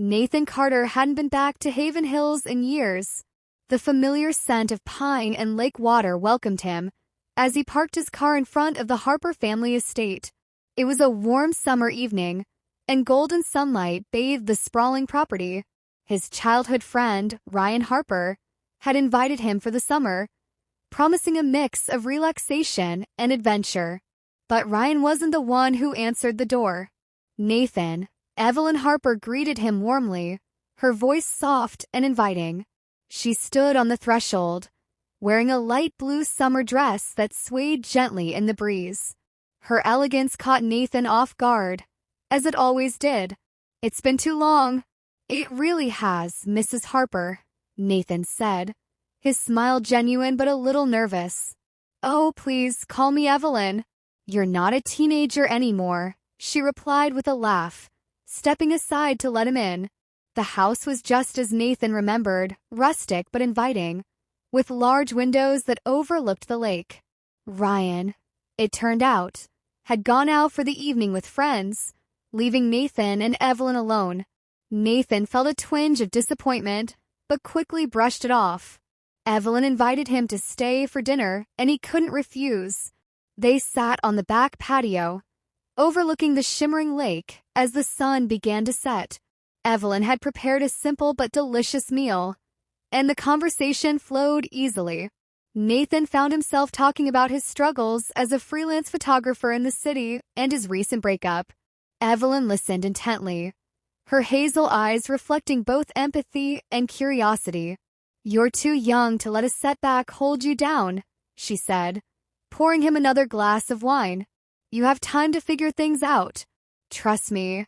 Nathan Carter hadn't been back to Haven Hills in years. The familiar scent of pine and lake water welcomed him as he parked his car in front of the Harper family estate. It was a warm summer evening, and golden sunlight bathed the sprawling property. His childhood friend, Ryan Harper, had invited him for the summer, promising a mix of relaxation and adventure. But Ryan wasn't the one who answered the door. Nathan, Evelyn Harper greeted him warmly, her voice soft and inviting. She stood on the threshold, wearing a light blue summer dress that swayed gently in the breeze. Her elegance caught Nathan off guard, as it always did. "It's been too long." "It really has, Mrs. Harper," Nathan said, his smile genuine but a little nervous. "Oh, please, call me Evelyn." "You're not a teenager anymore," she replied with a laugh, stepping aside to let him in. The house was just as Nathan remembered, rustic but inviting, with large windows that overlooked the lake. Ryan, it turned out, had gone out for the evening with friends, leaving Nathan and Evelyn alone. Nathan felt a twinge of disappointment, but quickly brushed it off. Evelyn invited him to stay for dinner, and he couldn't refuse. They sat on the back patio, overlooking the shimmering lake as the sun began to set. Evelyn had prepared a simple but delicious meal, and the conversation flowed easily. Nathan found himself talking about his struggles as a freelance photographer in the city and his recent breakup. Evelyn listened intently, her hazel eyes reflecting both empathy and curiosity. "You're too young to let a setback hold you down," she said, pouring him another glass of wine. "You have time to figure things out. Trust me.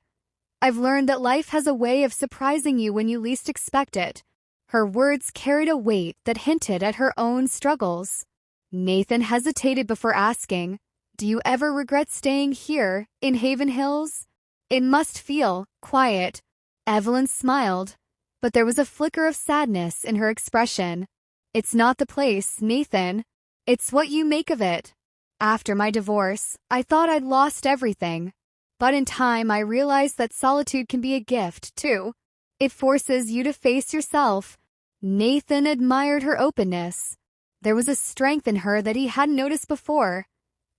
I've learned that life has a way of surprising you when you least expect it." Her words carried a weight that hinted at her own struggles. Nathan hesitated before asking, "Do you ever regret staying here, in Haven Hills? It must feel quiet." Evelyn smiled, but there was a flicker of sadness in her expression. "It's not the place, Nathan. It's what you make of it. After my divorce, I thought I'd lost everything. But in time, I realized that solitude can be a gift, too. It forces you to face yourself." Nathan admired her openness. There was a strength in her that he hadn't noticed before,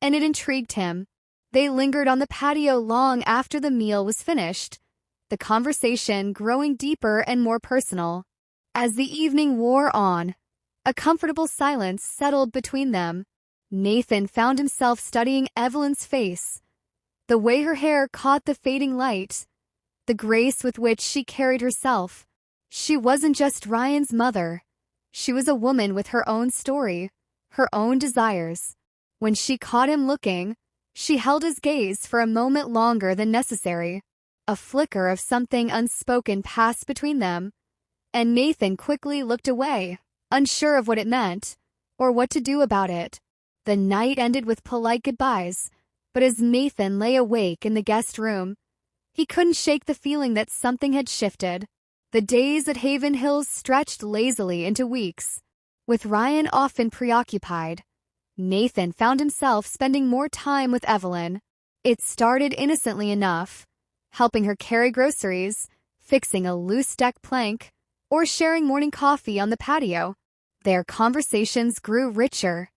and it intrigued him. They lingered on the patio long after the meal was finished, the conversation growing deeper and more personal. As the evening wore on, a comfortable silence settled between them. Nathan found himself studying Evelyn's face, the way her hair caught the fading light, the grace with which she carried herself. She wasn't just Ryan's mother. She was a woman with her own story, her own desires. When she caught him looking, she held his gaze for a moment longer than necessary. A flicker of something unspoken passed between them, and Nathan quickly looked away, unsure of what it meant, or what to do about it. The night ended with polite goodbyes, but as Nathan lay awake in the guest room, he couldn't shake the feeling that something had shifted. The days at Haven Hills stretched lazily into weeks. With Ryan often preoccupied, Nathan found himself spending more time with Evelyn. It started innocently enough, helping her carry groceries, fixing a loose deck plank, or sharing morning coffee on the patio. Their conversations grew richer,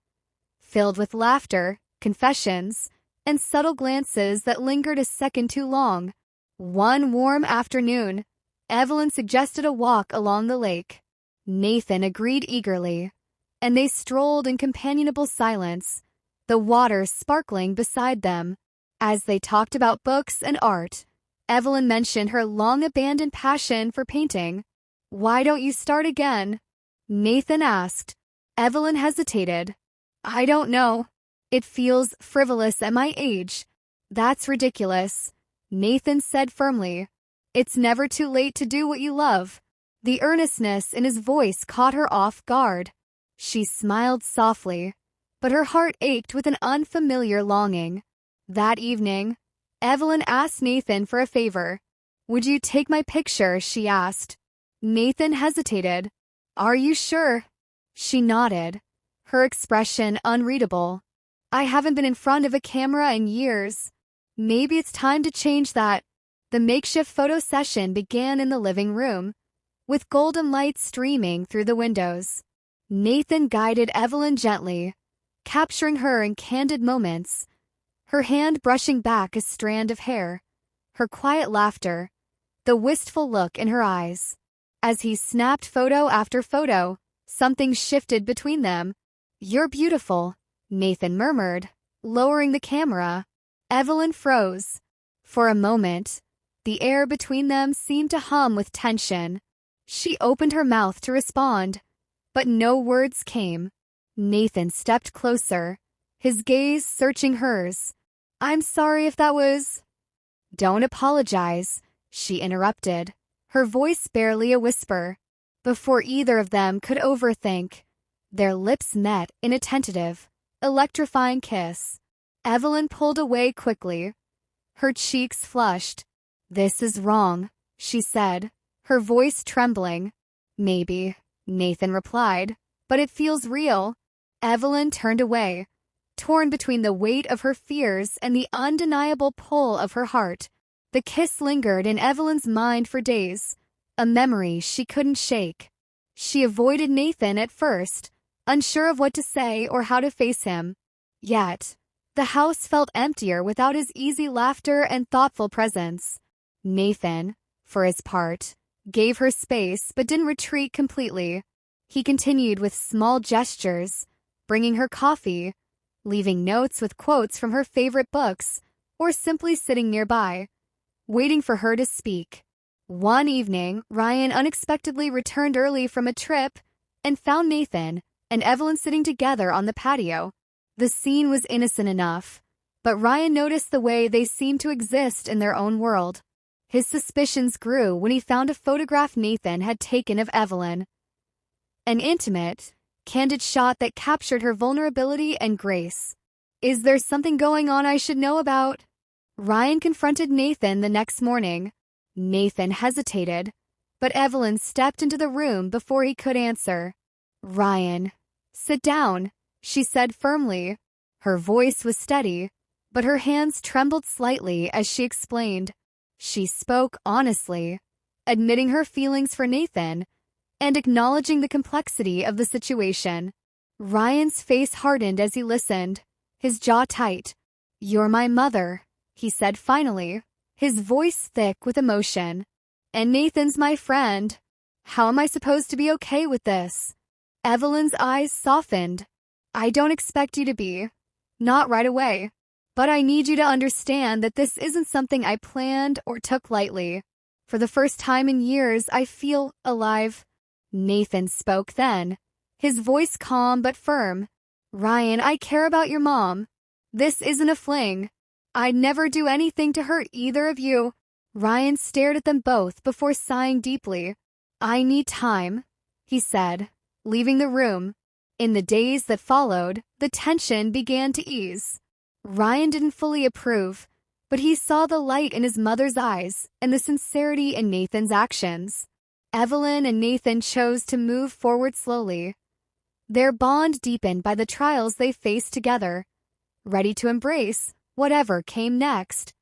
filled with laughter, confessions, and subtle glances that lingered a second too long. One warm afternoon, Evelyn suggested a walk along the lake. Nathan agreed eagerly, and they strolled in companionable silence, the water sparkling beside them. As they talked about books and art, Evelyn mentioned her long-abandoned passion for painting. "Why don't you start again?" Nathan asked. Evelyn hesitated. "I don't know. It feels frivolous at my age." "That's ridiculous," Nathan said firmly. "It's never too late to do what you love." The earnestness in his voice caught her off guard. She smiled softly, but her heart ached with an unfamiliar longing. That evening, Evelyn asked Nathan for a favor. "Would you take my picture?" she asked. Nathan hesitated. "Are you sure?" She nodded, her expression unreadable. "I haven't been in front of a camera in years. Maybe it's time to change that." The makeshift photo session began in the living room, with golden light streaming through the windows. Nathan guided Evelyn gently, capturing her in candid moments, her hand brushing back a strand of hair, her quiet laughter, the wistful look in her eyes. As he snapped photo after photo, something shifted between them. "You're beautiful," Nathan murmured, lowering the camera. Evelyn froze. For a moment, the air between them seemed to hum with tension. She opened her mouth to respond, but no words came. Nathan stepped closer, his gaze searching hers. "I'm sorry if that was—" "Don't apologize," she interrupted, her voice barely a whisper. Before either of them could overthink, their lips met in a tentative, electrifying kiss. Evelyn pulled away quickly, her cheeks flushed. "This is wrong," she said, her voice trembling. "Maybe," Nathan replied, "but it feels real." Evelyn turned away, torn between the weight of her fears and the undeniable pull of her heart. The kiss lingered in Evelyn's mind for days, a memory she couldn't shake. She avoided Nathan at first, unsure of what to say or how to face him. Yet, the house felt emptier without his easy laughter and thoughtful presence. Nathan, for his part, gave her space but didn't retreat completely. He continued with small gestures, bringing her coffee, leaving notes with quotes from her favorite books, or simply sitting nearby, waiting for her to speak. One evening, Ryan unexpectedly returned early from a trip and found Nathan and Evelyn sitting together on the patio. The scene was innocent enough, but Ryan noticed the way they seemed to exist in their own world. His suspicions grew when he found a photograph Nathan had taken of Evelyn. An intimate, candid shot that captured her vulnerability and grace. "Is there something going on I should know about?" Ryan confronted Nathan the next morning. Nathan hesitated, but Evelyn stepped into the room before he could answer. "Ryan, sit down," she said firmly. Her voice was steady, but her hands trembled slightly as she explained. She spoke honestly, admitting her feelings for Nathan and acknowledging the complexity of the situation. Ryan's face hardened as he listened, his jaw tight. "You're my mother," he said finally, his voice thick with emotion. "And Nathan's my friend. How am I supposed to be okay with this?" Evelyn's eyes softened. "I don't expect you to be. Not right away. But I need you to understand that this isn't something I planned or took lightly. For the first time in years, I feel alive." Nathan spoke then, his voice calm but firm. "Ryan, I care about your mom. This isn't a fling. I'd never do anything to hurt either of you." Ryan stared at them both before sighing deeply. "I need time," he said, leaving the room. In the days that followed, the tension began to ease. Ryan didn't fully approve, but he saw the light in his mother's eyes and the sincerity in Nathan's actions. Evelyn and Nathan chose to move forward slowly, their bond deepened by the trials they faced together, ready to embrace whatever came next.